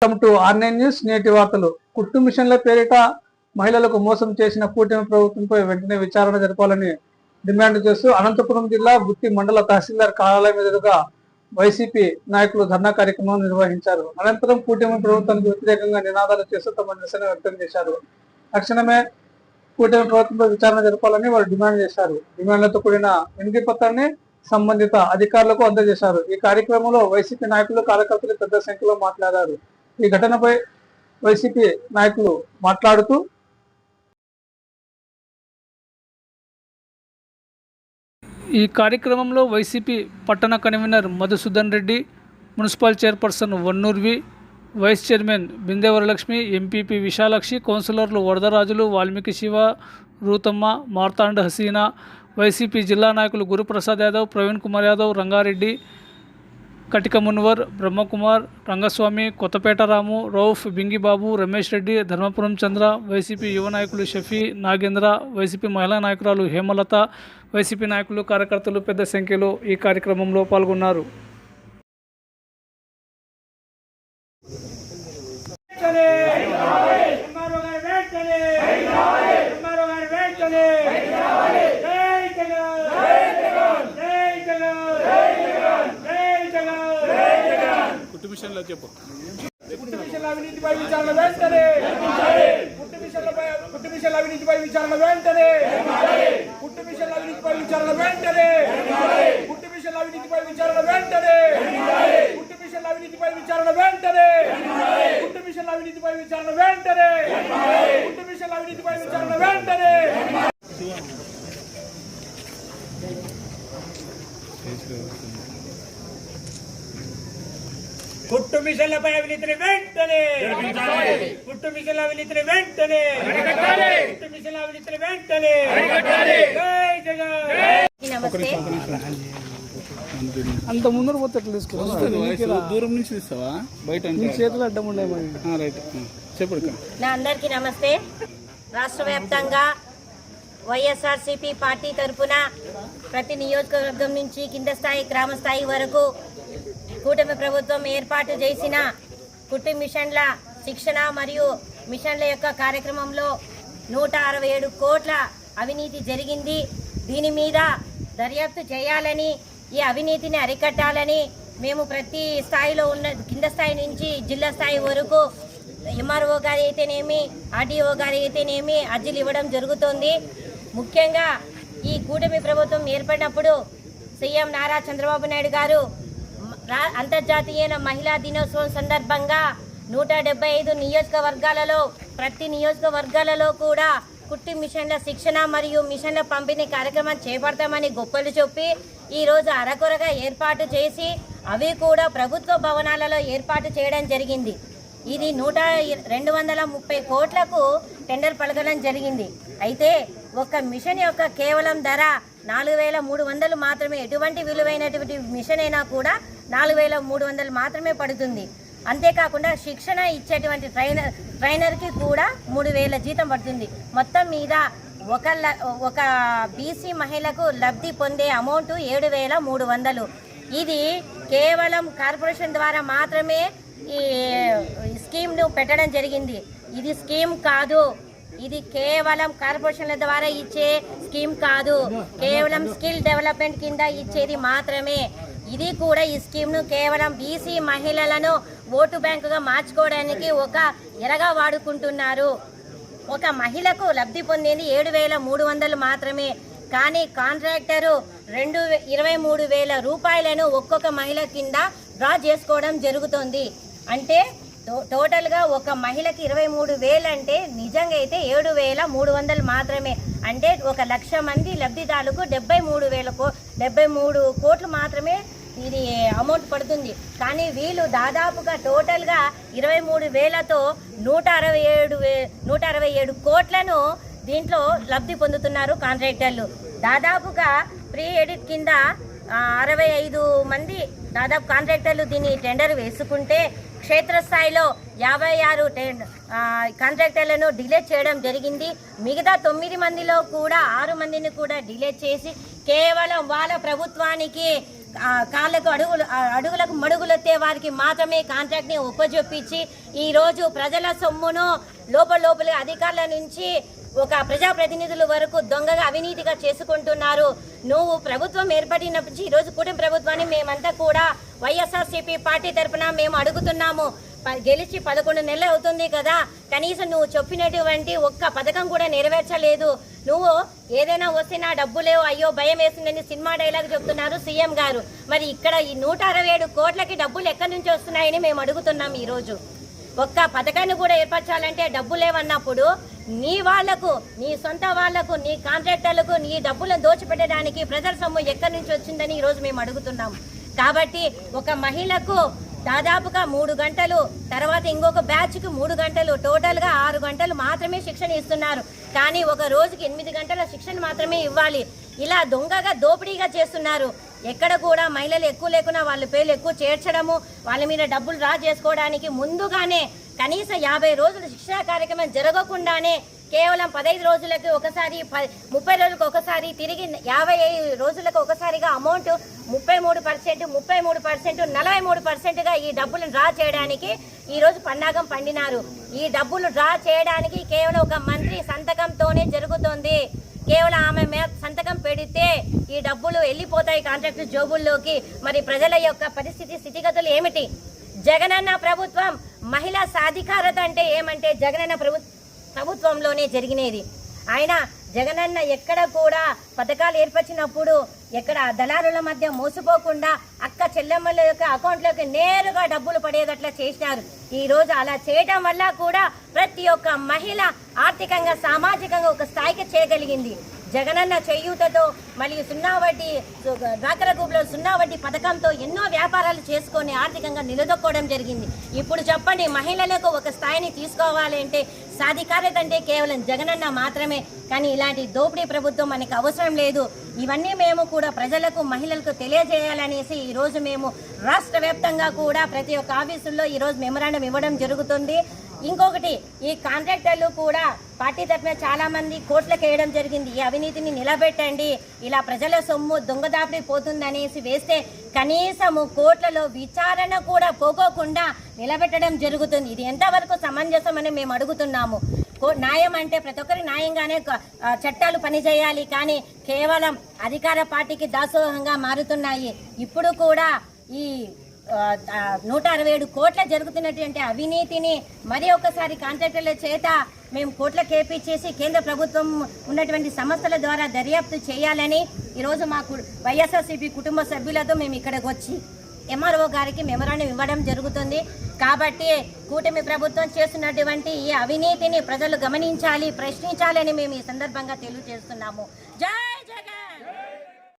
Welcome to ఆర్‌నైన్ news. నేటి వార్తలు. కుట్టు మిషన్ల పేరిట మహిళలకు మోసం చేసిన కూటమి ప్రభుత్వంపై వెంటనే విచారణ జరపాలని డిమాండ్ చేస్తూ అనంతపురం జిల్లా గుత్తి మండల తహసీల్దార్ కార్యాలయం ఎదురుగా వైసీపీ నాయకులు ధర్నా కార్యక్రమం నిర్వహించారు. అనంతరం కూటమి ప్రభుత్వానికి వ్యతిరేకంగా నినాదాలు చేస్తూ తమ నిరసన వ్యక్తం చేశారు. తక్షణమే కూటమి ప్రభుత్వంపై విచారణ జరపాలని వారు డిమాండ్ చేశారు. డిమాండ్లతో కూడిన వినతి పత్రాన్ని సంబంధిత అధికారులకు అందజేశారు. ఈ కార్యక్రమంలో వైసీపీ నాయకులు కార్యకర్తలు పెద్ద సంఖ్యలో మాట్లాడారు. ఈ ఘటనపై వైసీపీ నాయకులు మాట్లాడుతూ ఈ కార్యక్రమంలో వైసీపీ పట్టణ convener Madhusudan Reddy, municipal chairperson వన్నూర్వి, వైస్ చైర్మన్ బిందేవరలక్ష్మి, ఎంపీపీ విశాలాక్షి, కౌన్సిలర్లు వరదరాజులు, వాల్మీకి శివ, రూతమ్మ, మార్తాండ్ హసీనా, వైసీపీ జిల్లా నాయకులు గురుప్రసాద్ యాదవ్, ప్రవీణ్ కుమార్ యాదవ్, రంగారెడ్డి, కటిక మున్వర్, బ్రహ్మకుమార్, రంగస్వామి, కొత్తపేట రాము, రౌఫ్, బింగిబాబు, రమేష్ రెడ్డి, ధర్మపురం చంద్ర, వైసీపీ యువ నాయకులు షఫీ, నాగేంద్ర, వైసీపీ మహిళా నాయకురాలు హేమలత, వైసీపీ నాయకులు కార్యకర్తలు పెద్ద సంఖ్యలో ఈ కార్యక్రమంలో పాల్గొన్నారు. చెప్పు అవినీతిపై విచారణ వెంటనే, కుట్టు మిషన్ల అవినీతిపై విచారణ వెంటనే, కుట్టు మిషన్ల అవినీతిపై విచారణ వెంటనే, కుట్టు మిషన్ల అవినీతిపై విచారణ వెంటనే, కుట్టు మిషన్ల అవినీతిపై విచారణ వెంటనే, కుట్టు మిషన్ల అవినీతిపై విచారణ వెంటనే, కుట్టు మిషన్ల అవినీతిపై విచారణ వెంటనే. కుట్టు మిషన్లపై అవినీతిని వెంటనే, కుట్టు మిషన్ల అవినీతిని వెంటనే, కుట్టు మిషన్ల అవినీతిని వెంటనే. జై జగన్. అంత ముందర పోతే దూరం నుంచి తీస్తావా? బయట చేతులు అడ్డం ఉండే. రైట్, చెప్పు. నా అందరికీ నమస్తే. రాష్ట్ర వ్యాప్తంగా వైఎస్ఆర్సీపీ పార్టీ తరఫున ప్రతి నియోజకవర్గం నుంచి కింద స్థాయి గ్రామ స్థాయి వరకు కూటమి ప్రభుత్వం ఏర్పాటు చేసిన కుట్టు మిషన్ల శిక్షణ మరియు మిషన్ల యొక్క కార్యక్రమంలో 167 కోట్ల అవినీతి జరిగింది. దీని మీద దర్యాప్తు చేయాలని, ఈ అవినీతిని అరికట్టాలని మేము ప్రతి స్థాయిలో ఉన్న కింద స్థాయి నుంచి జిల్లా స్థాయి వరకు ఎంఆర్ఓ గారు అయితేనేమి, ఆర్డీఓ గారు అయితేనేమి అర్జీలు ఇవ్వడం జరుగుతోంది. ముఖ్యంగా ఈ కూటమి ప్రభుత్వం ఏర్పడినప్పుడు సీఎం నారా చంద్రబాబు నాయుడు గారు అంతర్జాతీయ మహిళా దినోత్సవం సందర్భంగా 175 నియోజకవర్గాలలో ప్రతి నియోజకవర్గాలలో కూడా కుట్టు మిషన్ల శిక్షణ మరియు మిషన్ల పంపిణీ కార్యక్రమం చేపడతామని గొప్పలు చెప్పి ఈరోజు అరకొరగా ఏర్పాటు చేసి అవి కూడా ప్రభుత్వ భవనాలలో ఏర్పాటు చేయడం జరిగింది. ఇది 230 కోట్లకు టెండర్ పలకడం జరిగింది. అయితే ఒక మిషన్ యొక్క కేవలం ధర 4,300 మాత్రమే. ఎటువంటి విలువైనటువంటి మిషన్ అయినా కూడా 4,300 మాత్రమే పడుతుంది. అంతేకాకుండా శిక్షణ ఇచ్చేటువంటి ట్రైనర్కి కూడా 3,000 జీతం పడుతుంది. మొత్తం మీద ఒక బీసీ మహిళకు లబ్ధి పొందే అమౌంట్ 7,300. ఇది కేవలం కార్పొరేషన్ ద్వారా మాత్రమే ఈ స్కీమ్ను పెట్టడం జరిగింది. ఇది స్కీమ్ కాదు, ఇది కేవలం కార్పొరేషన్ల ద్వారా ఇచ్చే స్కీమ్ కాదు, కేవలం స్కిల్ డెవలప్మెంట్ కింద ఇచ్చేది మాత్రమే. ఇది కూడా ఈ స్కీమ్ను కేవలం బీసీ మహిళలను ఓటు బ్యాంకుగా మార్చుకోవడానికి ఒక ఎరగా వాడుకుంటున్నారు. ఒక మహిళకు లబ్ధి పొందేది 7,300 మాత్రమే. కానీ కాంట్రాక్టరు 23,000 రూపాయలను ఒక్కొక్క మహిళ కింద డ్రా చేసుకోవడం జరుగుతుంది. అంటే టోటల్గా ఒక మహిళకి 23,000 అంటే నిజంగా అయితే 7,300 మాత్రమే. అంటే 1,00,000 మంది లబ్ధిదారులకు 73 కోట్లు మాత్రమే ఇది అమౌంట్ పడుతుంది. కానీ వీళ్ళు దాదాపుగా టోటల్గా 23,000తో 167 కోట్లను దీంట్లో లబ్ధి పొందుతున్నారు కాంట్రాక్టర్లు. దాదాపుగా ప్రీ ఎడిట్ కింద 65 మంది దాదాపు కాంట్రాక్టర్లు దీన్ని టెండర్ వేసుకుంటే క్షేత్రస్థాయిలో 56 కాంట్రాక్టర్లను డిలే చేయడం జరిగింది. మిగతా 9 మందిలో కూడా 6 మందిని కూడా డిలే చేసి కేవలం వాళ్ళ ప్రభుత్వానికి కాళ్ళకు అడుగులకు మడుగులెత్తే వారికి మాత్రమే కాంట్రాక్ట్ని ఉపజొప్పించి ఈరోజు ప్రజల సొమ్మును లోపల అధికారుల నుంచి ఒక ప్రజాప్రతినిధుల వరకు దొంగగా అవినీతిగా చేసుకుంటున్నారు. నువ్వు ప్రభుత్వం ఏర్పడినప్పటి ఈరోజు కూటమి ప్రభుత్వాన్ని మేమంతా కూడా వైఎస్ఆర్సీపీ పార్టీ తరఫున మేము అడుగుతున్నాము. గెలిచి 11 నెలలు అవుతుంది కదా, కనీసం నువ్వు చెప్పినటువంటి ఒక్క పథకం కూడా నెరవేర్చలేదు. నువ్వు ఏదైనా వస్తే నా డబ్బు లేవు, అయ్యో భయం వేసిందని సినిమా డైలాగ్ చెప్తున్నారు సీఎం గారు. మరి ఇక్కడ ఈ 167 కోట్లకి డబ్బులు ఎక్కడి నుంచి వస్తున్నాయని మేము అడుగుతున్నాం. ఈరోజు ఒక్క పథకాన్ని కూడా ఏర్పరచాలంటే డబ్బు లేవన్నప్పుడు నీ వాళ్లకు, నీ సొంత వాళ్లకు, నీ కాంట్రాక్టర్లకు నీ డబ్బులను దోచిపెట్టడానికి ప్రజల సొమ్ము ఎక్కడి నుంచి వచ్చిందని ఈరోజు మేము అడుగుతున్నాం. కాబట్టి ఒక మహిళకు దాదాపుగా 3 గంటలు, తర్వాత ఇంకొక బ్యాచ్కి 3 గంటలు, టోటల్గా 6 గంటలు మాత్రమే శిక్షణ ఇస్తున్నారు. కానీ ఒక రోజుకి 8 గంటల శిక్షణ మాత్రమే ఇవ్వాలి. ఇలా దొంగగా దోపిడీగా చేస్తున్నారు. ఎక్కడ కూడా మహిళలు ఎక్కువ లేకున్నా వాళ్ళ పేర్లు ఎక్కువ చేర్చడము, వాళ్ళ మీద డబ్బులు డ్రా చేసుకోవడానికి ముందుగానే కనీసం 50 రోజుల శిక్షణా కార్యక్రమం జరగకుండానే కేవలం 15 రోజులకి ఒకసారి, 30 రోజులకు ఒకసారి, తిరిగి 55 రోజులకు ఒకసారిగా అమౌంట్ 33%, 43%గా ఈ డబ్బులను డ్రా చేయడానికి ఈరోజు పన్నాగం పండినారు. ఈ డబ్బులు డ్రా చేయడానికి కేవలం ఒక మంత్రి సంతకంతోనే జరుగుతుంది. కేవలం ఆమె సంతకం పెడితే ఈ డబ్బులు వెళ్ళిపోతాయి కాంట్రాక్టర్ జోబుల్లోకి. మరి ప్రజల యొక్క స్థితిగతులు ఏమిటి? జగనన్న ప్రభుత్వం మహిళా సాధికారత అంటే ఏమంటే జగనన్న ప్రభుత్వంలోనే జరిగినది. ఆయన జగనన్న ఎక్కడ కూడా పథకాలు ఏర్పరిచినప్పుడు ఎక్కడ దళారుల మధ్య మోసపోకుండా అక్క చెల్లెమ్మల యొక్క అకౌంట్లోకి నేరుగా డబ్బులు పడేటట్లా చేసినారు. ఈ రోజు అలా చేయడం వల్ల కూడా ప్రతి ఒక్క మహిళ ఆర్థికంగా, సామాజికంగా ఒక స్థాయికి చేయగలిగింది. జగనన్న చేయూతతో మరియు 0 వడ్డీ డ్వాక్రా గ్రూప్లో 0 వడ్డీ పథకంతో ఎన్నో వ్యాపారాలు చేసుకొని ఆర్థికంగా నిలదొక్కోవడం జరిగింది. ఇప్పుడు చెప్పండి, మహిళలకు ఒక స్థాయిని తీసుకోవాలంటే సాధికారత అంటే కేవలం జగనన్న మాత్రమే. కానీ ఇలాంటి దోపిడీ ప్రభుత్వం మనకు అవసరం లేదు. ఇవన్నీ మేము కూడా ప్రజలకు, మహిళలకు తెలియజేయాలనేసి ఈరోజు మేము రాష్ట్ర వ్యాప్తంగా కూడా ప్రతి ఒక్క ఆఫీసుల్లో ఈరోజు మెమరాండం ఇవ్వడం జరుగుతుంది. ఇంకొకటి, ఈ కాంట్రాక్టర్లు కూడా పార్టీ తరఫున చాలా మంది కోట్లకు వేయడం జరిగింది. ఈ అవినీతిని నిలబెట్టండి, ఇలా ప్రజల సొమ్ము దొంగదాపిడి పోతుందనేసి వేస్తే కనీసము కోట్లలో విచారణ కూడా పోకోకుండా నిలబెట్టడం జరుగుతుంది. ఇది ఎంతవరకు సమంజసమని మేము అడుగుతున్నాము. న్యాయం అంటే ప్రతి ఒక్కరి న్యాయంగానే చట్టాలు పనిచేయాలి, కానీ కేవలం అధికార పార్టీకి దాసోహంగా మారుతున్నాయి. ఇప్పుడు కూడా ఈ 167 కోట్ల జరుగుతున్నటువంటి అవినీతిని మరి ఒకసారి కాంట్రాక్టర్ల చేత మేము కోట్ల కేపీచేసి కేంద్ర ప్రభుత్వం ఉన్నటువంటి సంస్థల ద్వారా దర్యాప్తు చేయాలని ఈరోజు మాకు వైఎస్ఆర్సీపీ కుటుంబ సభ్యులతో మేము ఇక్కడికి వచ్చి ఎంఆర్ఓ గారికి మెమరాండం ఇవ్వడం జరుగుతుంది. కాబట్టి కూటమి ప్రభుత్వం చేస్తున్నటువంటి ఈ అవినీతిని ప్రజలు గమనించాలి, ప్రశ్నించాలని మేము ఈ సందర్భంగా తెలియజేస్తున్నాము. జై జగన్.